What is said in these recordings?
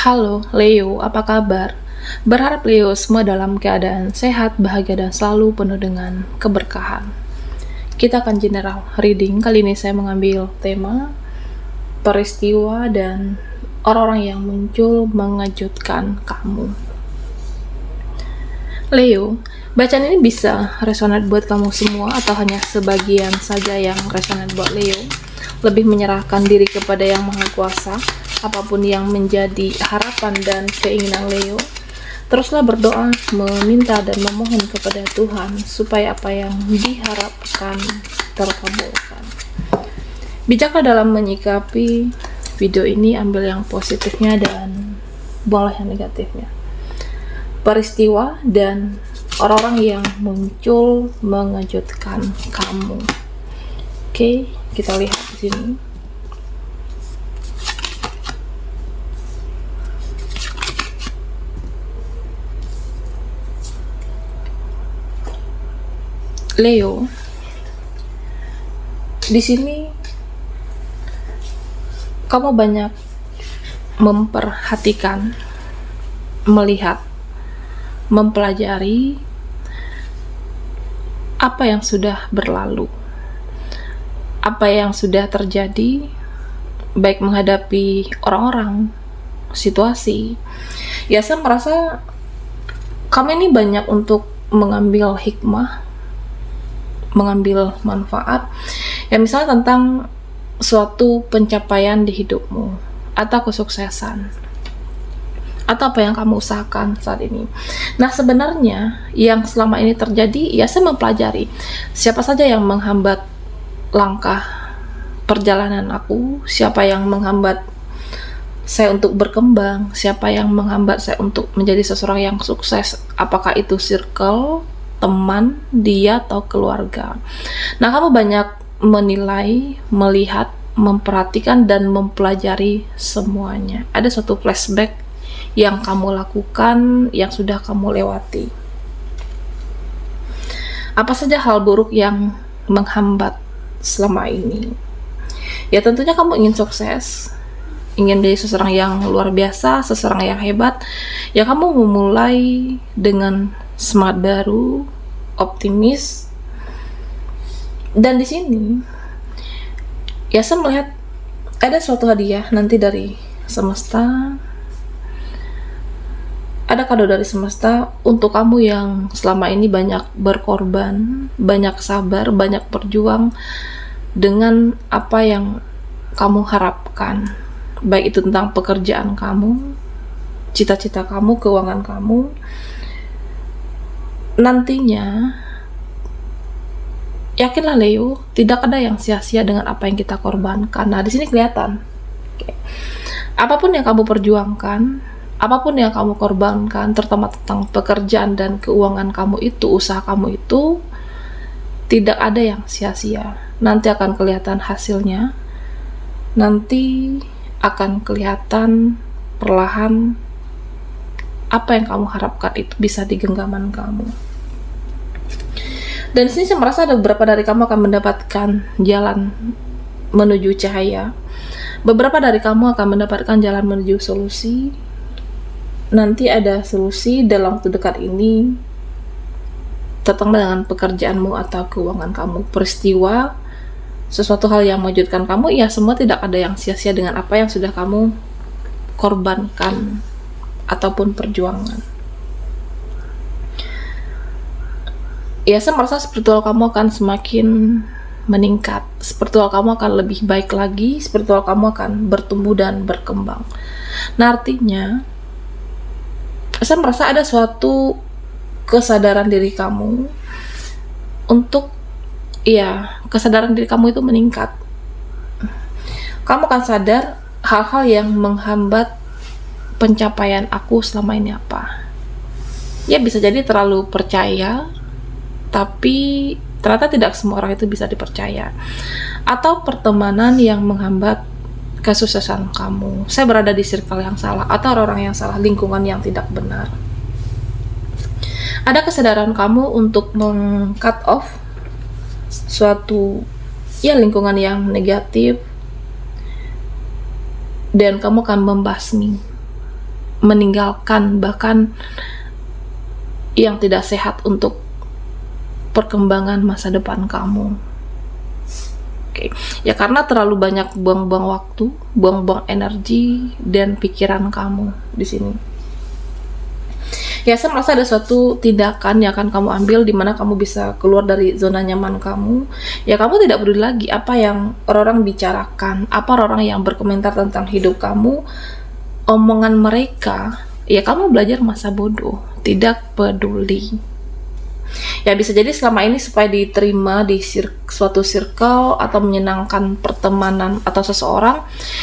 Halo, Leo, apa kabar? Berharap Leo semua dalam keadaan sehat, bahagia, dan selalu penuh dengan keberkahan. Kita akan general reading. Kali ini saya mengambil tema peristiwa dan orang-orang yang muncul mengejutkan kamu. Leo, bacaan ini bisa resonate buat kamu semua atau hanya sebagian saja yang resonate buat Leo? Lebih menyerahkan diri kepada Yang Maha Kuasa, apapun yang menjadi harapan dan keinginan Leo, teruslah berdoa, meminta dan memohon kepada Tuhan supaya apa yang diharapkan terkabulkan. Bijaklah dalam menyikapi video ini, ambil yang positifnya dan buanglah yang negatifnya. Peristiwa dan orang-orang yang muncul mengejutkan kamu. Oke, kita lihat di sini. Leo, di sini kamu banyak memperhatikan, melihat, mempelajari apa yang sudah berlalu, apa yang sudah terjadi, baik menghadapi orang-orang, situasi. Ya, saya merasa kamu ini banyak untuk mengambil hikmah, mengambil manfaat, ya misalnya tentang suatu pencapaian di hidupmu, atau kesuksesan, atau apa yang kamu usahakan saat ini. Nah, sebenarnya yang selama ini terjadi, ya saya mempelajari siapa saja yang menghambat langkah perjalanan aku, siapa yang menghambat saya untuk berkembang, siapa yang menghambat saya untuk menjadi seseorang yang sukses, apakah itu circle, teman, dia, atau keluarga. Nah, kamu banyak menilai, melihat, memperhatikan, dan mempelajari semuanya. Ada suatu flashback yang kamu lakukan, yang sudah kamu lewati. Apa saja hal buruk yang menghambat selama ini? Ya, tentunya kamu ingin sukses, ingin jadi seseorang yang luar biasa, seseorang yang hebat. Ya, kamu memulai dengan semangat baru, optimis. Dan di sini ya saya melihat ada suatu hadiah nanti dari semesta, ada kado dari semesta untuk kamu yang selama ini banyak berkorban, banyak sabar, banyak berjuang dengan apa yang kamu harapkan, baik itu tentang pekerjaan kamu, cita-cita kamu, keuangan kamu. Nantinya, yakinlah Leo, tidak ada yang sia-sia dengan apa yang kita korbankan. Nah, di sini kelihatan. Oke. Apapun yang kamu perjuangkan, apapun yang kamu korbankan, terutama tentang pekerjaan dan keuangan kamu itu, usaha kamu itu, tidak ada yang sia-sia. Nanti akan kelihatan hasilnya. Nanti akan kelihatan perlahan apa yang kamu harapkan itu bisa di genggaman kamu. Dan sini saya merasa ada beberapa dari kamu akan mendapatkan jalan menuju cahaya. Beberapa dari kamu akan mendapatkan jalan menuju solusi. Nanti ada solusi dalam waktu dekat ini, terutama dengan pekerjaanmu atau keuangan kamu. Peristiwa, sesuatu hal yang mengejutkan kamu, ya semua tidak ada yang sia-sia dengan apa yang sudah kamu korbankan ataupun perjuangan. Ya, saya merasa spiritual kamu akan semakin meningkat, spiritual kamu akan lebih baik lagi, spiritual kamu akan bertumbuh dan berkembang. Nah, artinya saya merasa ada suatu kesadaran diri kamu untuk, ya, kesadaran diri kamu itu meningkat. Kamu akan sadar hal-hal yang menghambat pencapaian aku selama ini apa. Ya, bisa jadi terlalu percaya, tapi ternyata tidak semua orang itu bisa dipercaya. Atau pertemanan yang menghambat kesuksesan kamu. Saya berada di circle yang salah, atau orang-orang yang salah, lingkungan yang tidak benar. Ada kesadaran kamu untuk meng-cut off suatu, ya, lingkungan yang negatif, dan kamu akan membasmi meninggalkan bahkan yang tidak sehat untuk perkembangan masa depan kamu. Oke. Ya karena terlalu banyak buang-buang waktu, buang-buang energi dan pikiran kamu di sini. Ya saya merasa ada suatu tindakan yang akan kamu ambil di mana kamu bisa keluar dari zona nyaman kamu. Ya kamu tidak peduli lagi apa yang orang-orang bicarakan, apa orang yang berkomentar tentang hidup kamu, omongan mereka. Ya kamu belajar masa bodoh, tidak peduli. Ya bisa jadi selama ini supaya diterima di suatu circle atau menyenangkan pertemanan atau seseorang,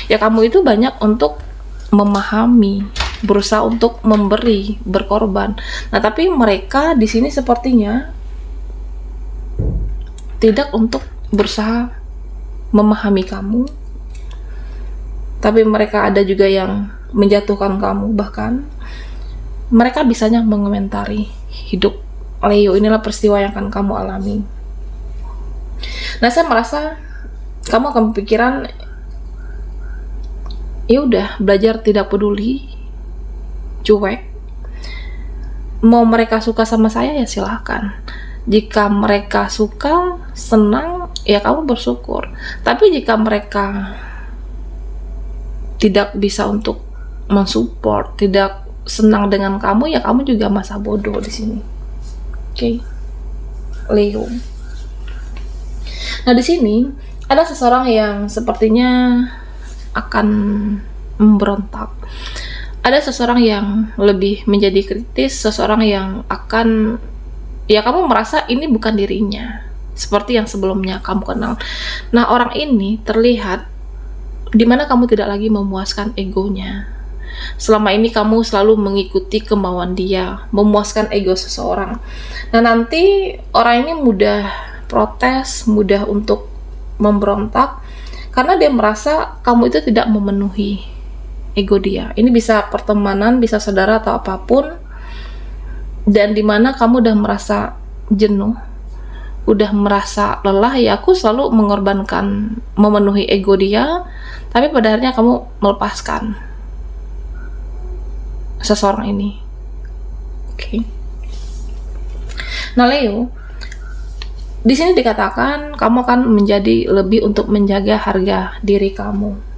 ya kamu itu banyak untuk memahami, berusaha untuk memberi, berkorban. Nah, tapi mereka di sini sepertinya tidak untuk berusaha memahami kamu, tapi mereka ada juga yang menjatuhkan kamu, bahkan mereka bisanya mengomentari hidup Leo. Inilah peristiwa yang akan kamu alami. Nah, saya merasa kamu akan berpikiran, ya udah, belajar tidak peduli, cuek. Mau mereka suka sama saya ya silahkan. Jika mereka suka, senang, ya kamu bersyukur. Tapi jika mereka tidak bisa untuk mensupport, tidak senang dengan kamu, ya kamu juga masa bodoh di sini. Oke, Leo. Nah di sini ada seseorang yang sepertinya akan memberontak. Ada seseorang yang lebih menjadi kritis, seseorang yang akan, ya kamu merasa ini bukan dirinya seperti yang sebelumnya kamu kenal. Nah orang ini terlihat dimana kamu tidak lagi memuaskan egonya. Selama ini kamu selalu mengikuti kemauan dia, memuaskan ego seseorang. Nah nanti orang ini mudah protes, mudah untuk memberontak karena dia merasa kamu itu tidak memenuhi ego dia. Ini bisa pertemanan, bisa saudara atau apapun, dan dimana kamu udah merasa jenuh, udah merasa lelah, ya aku selalu mengorbankan memenuhi ego dia, tapi pada akhirnya kamu melepaskan seseorang ini. Oke. Nah Leo, di sini dikatakan kamu akan menjadi lebih untuk menjaga harga diri kamu.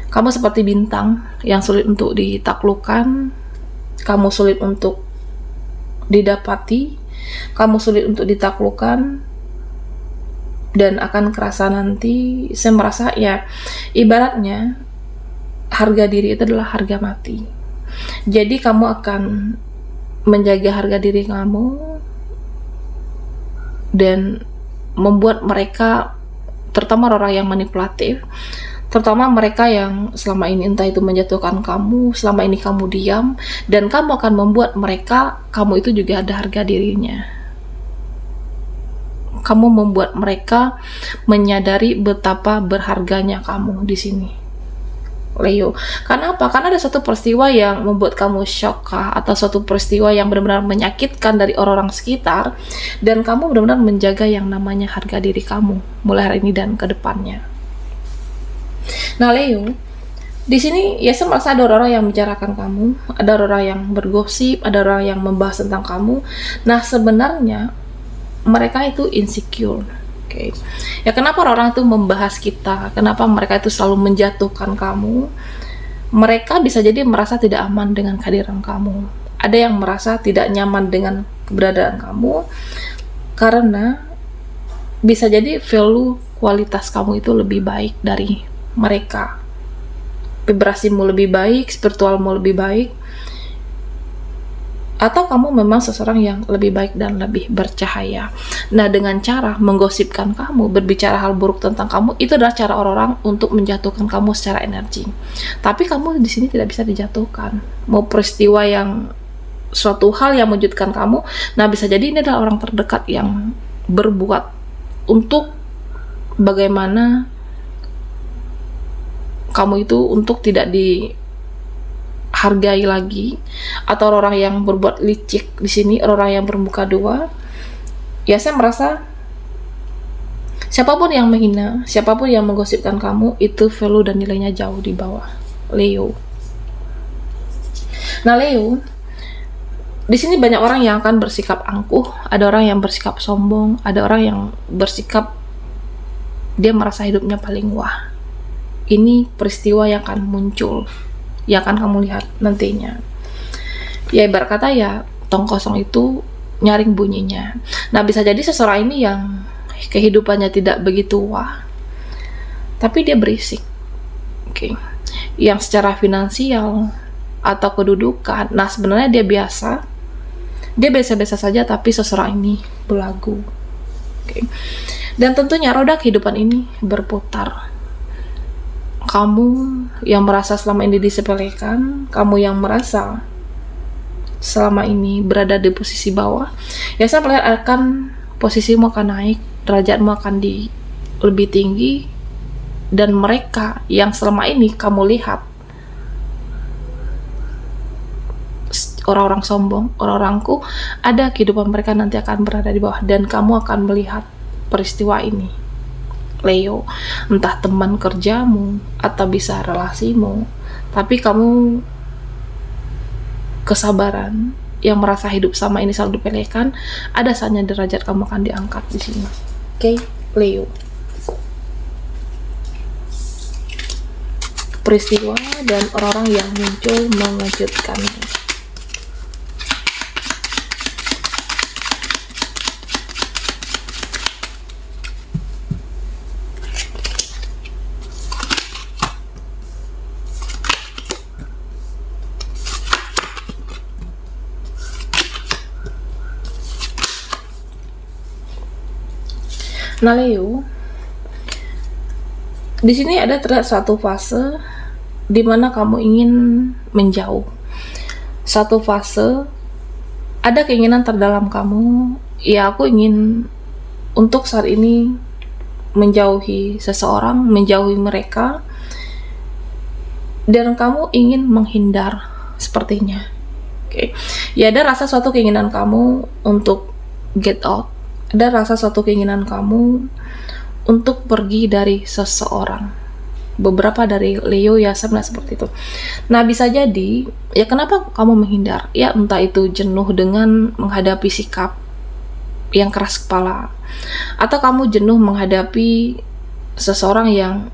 Kamu seperti bintang yang sulit untuk ditaklukkan, kamu sulit untuk didapati, kamu sulit untuk ditaklukkan, dan akan kerasa nanti. Saya merasa ya ibaratnya harga diri itu adalah harga mati. Jadi kamu akan menjaga harga diri kamu dan membuat mereka, terutama orang yang manipulatif, terutama mereka yang selama ini entah itu menjatuhkan kamu, selama ini kamu diam, dan kamu akan membuat mereka, kamu itu juga ada harga dirinya. Kamu membuat mereka menyadari betapa berharganya kamu di sini, Leo. Karena apa? Karena ada suatu peristiwa yang membuat kamu shock atau suatu peristiwa yang benar-benar menyakitkan dari orang-orang sekitar, dan kamu benar-benar menjaga yang namanya harga diri kamu mulai hari ini dan ke depannya. Nah Leo, di sini ya saya merasa ada orang-orang yang membicarakan kamu, ada orang yang bergosip, ada orang yang membahas tentang kamu. Nah sebenarnya mereka itu insecure. Okay. Ya kenapa orang itu membahas kita? Kenapa mereka itu selalu menjatuhkan kamu? Mereka bisa jadi merasa tidak aman dengan kehadiran kamu. Ada yang merasa tidak nyaman dengan keberadaan kamu karena bisa jadi value kualitas kamu itu lebih baik dari mereka. Vibrasimu lebih baik, spiritualmu lebih baik. Atau kamu memang seseorang yang lebih baik dan lebih bercahaya. Nah, dengan cara menggosipkan kamu, berbicara hal buruk tentang kamu, itu adalah cara orang-orang untuk menjatuhkan kamu secara energi. Tapi kamu di sini tidak bisa dijatuhkan. Mau peristiwa yang suatu hal yang mengejutkan kamu, nah bisa jadi ini adalah orang terdekat yang berbuat untuk bagaimana kamu itu untuk tidak dihargai lagi, atau orang yang berbuat licik di sini, orang yang bermuka dua. Ya saya merasa siapapun yang menghina, siapapun yang menggosipkan kamu, itu value dan nilainya jauh di bawah Leo. Nah, Leo, di sini banyak orang yang akan bersikap angkuh, ada orang yang bersikap sombong, ada orang yang bersikap dia merasa hidupnya paling wah. Ini peristiwa yang akan muncul, yang akan kamu lihat nantinya. Ya ibarat kata ya, tong kosong itu nyaring bunyinya. Nah, bisa jadi seseorang ini yang kehidupannya tidak begitu wah, tapi dia berisik. Oke. Yang secara finansial atau kedudukan, nah sebenarnya dia biasa-biasa saja, tapi seseorang ini belagu. Oke. Dan tentunya roda kehidupan ini berputar. Kamu yang merasa selama ini disepelekan, kamu yang merasa selama ini berada di posisi bawah, ya saya melihat akan posisimu akan naik, derajatmu akan lebih tinggi, dan mereka yang selama ini kamu lihat orang-orang sombong, orang-orangku, ada kehidupan mereka nanti akan berada di bawah, dan kamu akan melihat peristiwa ini, Leo. Entah teman kerjamu atau bisa relasimu, tapi kamu kesabaran yang merasa hidup sama ini selalu dipelekan, ada saatnya derajat kamu akan diangkat di sini. Oke, Leo. Peristiwa dan orang-orang yang muncul mengejutkan. Nah, Leo, di sini ada terlihat suatu fase di mana kamu ingin menjauh. Satu fase ada keinginan terdalam kamu, ya aku ingin untuk saat ini menjauhi seseorang, menjauhi mereka, dan kamu ingin menghindar sepertinya. Oke. Ya ada rasa suatu keinginan kamu untuk get out. Ada rasa suatu keinginan kamu untuk pergi dari seseorang. Beberapa dari Leo ya sebenarnya seperti itu. Nah, bisa jadi ya kenapa kamu menghindar? Ya entah itu jenuh dengan menghadapi sikap yang keras kepala, atau kamu jenuh menghadapi seseorang yang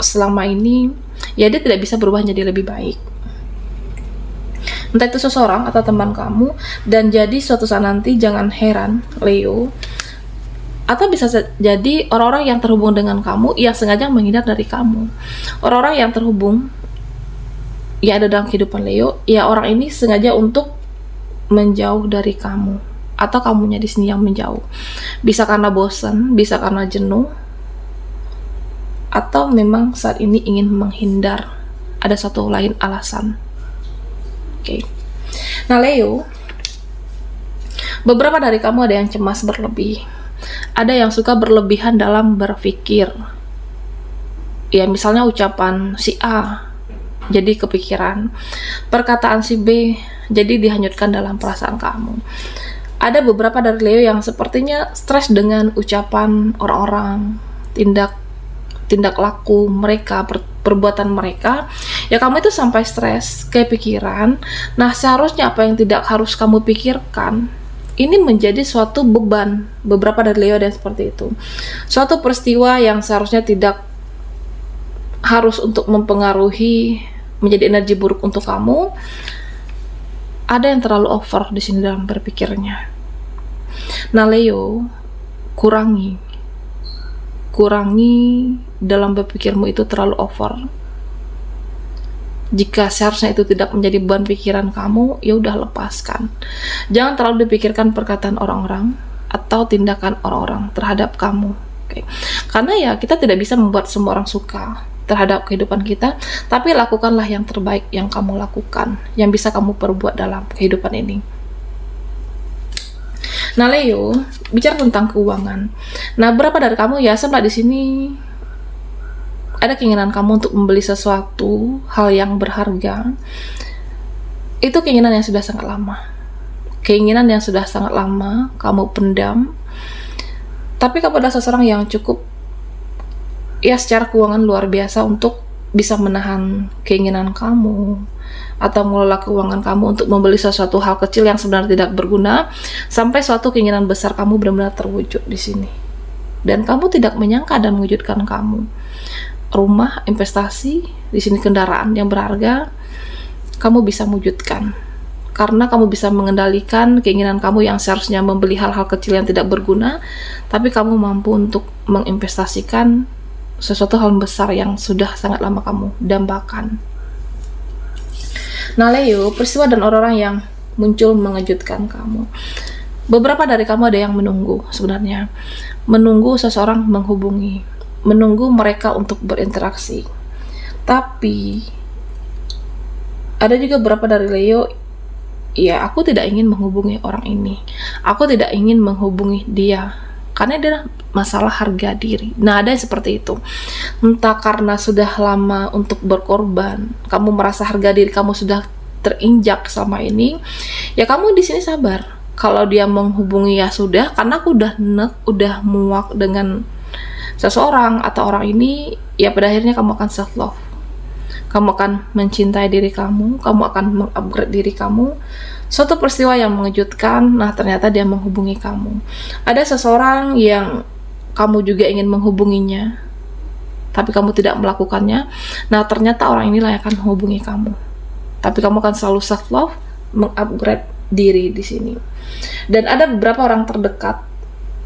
selama ini ya dia tidak bisa berubah jadi lebih baik. Entah itu seseorang atau teman kamu, dan jadi suatu saat nanti jangan heran, Leo, atau bisa jadi orang-orang yang terhubung dengan kamu yang sengaja menghindar dari kamu. Orang-orang yang terhubung ya ada dalam kehidupan Leo, ya orang ini sengaja untuk menjauh dari kamu, atau kamunya di sini yang menjauh. Bisa karena bosan, bisa karena jenuh, atau memang saat ini ingin menghindar. Ada satu lain alasan. Oke. Nah, Leo, beberapa dari kamu ada yang cemas berlebih. Ada yang suka berlebihan dalam berpikir. Ya, misalnya ucapan si A jadi kepikiran, perkataan si B jadi dihanyutkan dalam perasaan kamu. Ada beberapa dari Leo yang sepertinya stres dengan ucapan orang-orang, tindak laku mereka, perbuatan mereka. Ya kamu itu sampai stres, kepikiran. Nah, seharusnya apa yang tidak harus kamu pikirkan ini menjadi suatu beban. Beberapa dari Leo dan seperti itu. Suatu peristiwa yang seharusnya tidak harus untuk mempengaruhi, menjadi energi buruk untuk kamu. Ada yang terlalu over di sini dalam berpikirnya. Nah, Leo, kurangi dalam berpikirmu itu terlalu over. Jika seharusnya itu tidak menjadi beban pikiran kamu, ya udah lepaskan. Jangan terlalu dipikirkan perkataan orang-orang atau tindakan orang-orang terhadap kamu. Oke. Karena ya kita tidak bisa membuat semua orang suka terhadap kehidupan kita, tapi lakukanlah yang terbaik yang kamu lakukan, yang bisa kamu perbuat dalam kehidupan ini. Nah, Leo, bicara tentang keuangan. Nah, berapa dari kamu ya sebelah di sini ada keinginan kamu untuk membeli sesuatu hal yang berharga. Itu keinginan yang sudah sangat lama. Keinginan yang sudah sangat lama kamu pendam. Tapi kamu adalah seseorang yang cukup ya secara keuangan luar biasa untuk bisa menahan keinginan kamu atau mengelola keuangan kamu untuk membeli sesuatu hal kecil yang sebenarnya tidak berguna, sampai suatu keinginan besar kamu benar-benar terwujud di sini. Dan kamu tidak menyangka dan mewujudkan kamu. Rumah, investasi, di sini kendaraan yang berharga, kamu bisa wujudkan. Karena kamu bisa mengendalikan keinginan kamu yang seharusnya membeli hal-hal kecil yang tidak berguna, tapi kamu mampu untuk menginvestasikan sesuatu hal besar yang sudah sangat lama kamu dambakan. Nah Leo, peristiwa dan orang-orang yang muncul mengejutkan kamu. Beberapa dari kamu ada yang menunggu sebenarnya. Menunggu seseorang menghubungi. Menunggu mereka untuk berinteraksi. Tapi ada juga beberapa dari Leo, ya aku tidak ingin menghubungi orang ini. Aku tidak ingin menghubungi dia. Karena dia masalah harga diri. Nah, ada yang seperti itu. Entah karena sudah lama untuk berkorban, kamu merasa harga diri kamu sudah terinjak sama ini, ya kamu di sini sabar. Kalau dia menghubungi ya sudah, karena aku udah muak dengan seseorang atau orang ini, ya pada akhirnya kamu akan self love. Kamu akan mencintai diri kamu akan mengupgrade diri kamu. Suatu peristiwa yang mengejutkan, nah ternyata dia menghubungi kamu. Ada seseorang yang kamu juga ingin menghubunginya, tapi kamu tidak melakukannya. Nah ternyata orang inilah yang akan menghubungi kamu. Tapi kamu akan selalu self love, mengupgrade diri di sini. Dan ada beberapa orang terdekat,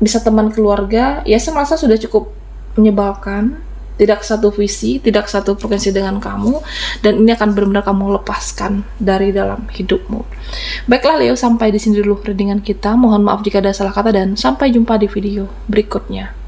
bisa teman keluarga, ya saya merasa sudah cukup menyebalkan, tidak satu visi, tidak satu frekuensi dengan kamu, dan ini akan benar-benar kamu lepaskan dari dalam hidupmu. Baiklah Leo, sampai di sini dulu readingan kita. Mohon maaf jika ada salah kata dan sampai jumpa di video berikutnya.